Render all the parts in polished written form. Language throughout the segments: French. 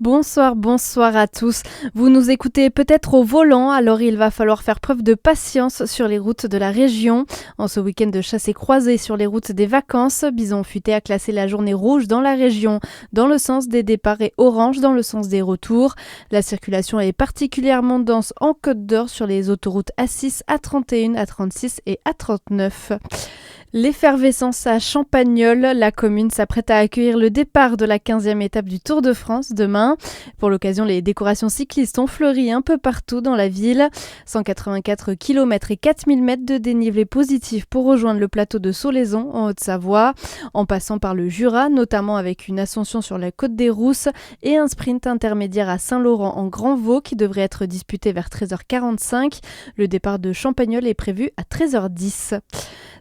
Bonsoir à tous. Vous nous écoutez peut-être au volant, alors il va falloir faire preuve de patience sur les routes de la région. En ce week-end de chasse et croisée sur les routes des vacances, Bison Futé a classé la journée rouge dans la région, dans le sens des départs et orange dans le sens des retours. La circulation est particulièrement dense en Côte d'Or sur les autoroutes A6, A31, A36 et A39. L'effervescence à Champagnole, la commune s'apprête à accueillir le départ de la 15e étape du Tour de France demain. Pour l'occasion, les décorations cyclistes ont fleuri un peu partout dans la ville. 184 km et 4000 mètres de dénivelé positif pour rejoindre le plateau de Solaizon en Haute-Savoie, en passant par le Jura, notamment avec une ascension sur la côte des Rousses et un sprint intermédiaire à Saint-Laurent en Grand-Vaux qui devrait être disputé vers 13h45. Le départ de Champagnole est prévu à 13h10.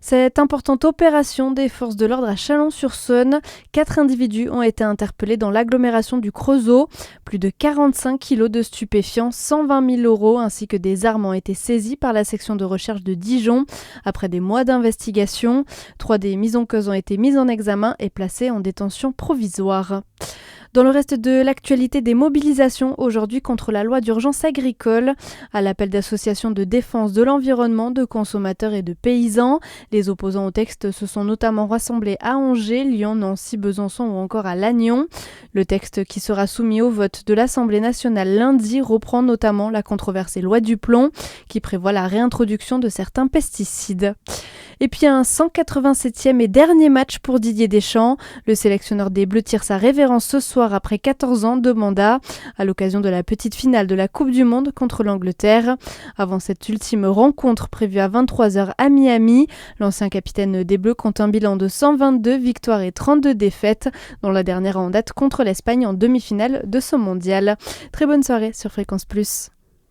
Cette importante opération des forces de l'ordre à Chalon-sur-Saône, 4 individus ont été interpellés dans l'agglomération du Creusot. Plus de 45 kilos de stupéfiants, 120 000 euros ainsi que des armes ont été saisis par la section de recherche de Dijon. Après des mois d'investigation, 3 des mises en cause ont été mises en examen et placées en détention provisoire. Dans le reste de l'actualité, des mobilisations aujourd'hui contre la loi d'urgence agricole. À l'appel d'associations de défense de l'environnement, de consommateurs et de paysans, les opposants au texte se sont notamment rassemblés à Angers, Lyon, Nancy, Besançon ou encore à Lannion. Le texte qui sera soumis au vote de l'Assemblée nationale lundi reprend notamment la controversée loi du plomb qui prévoit la réintroduction de certains pesticides. Et puis un 187e et dernier match pour Didier Deschamps. Le sélectionneur des Bleus tire sa révérence ce soir après 14 ans de mandat, à l'occasion de la petite finale de la Coupe du Monde contre l'Angleterre. Avant cette ultime rencontre prévue à 23h à Miami, l'ancien capitaine des Bleus compte un bilan de 122 victoires et 32 défaites, dont la dernière en date contre l'Espagne en demi-finale de ce mondial. Très bonne soirée sur Fréquence Plus.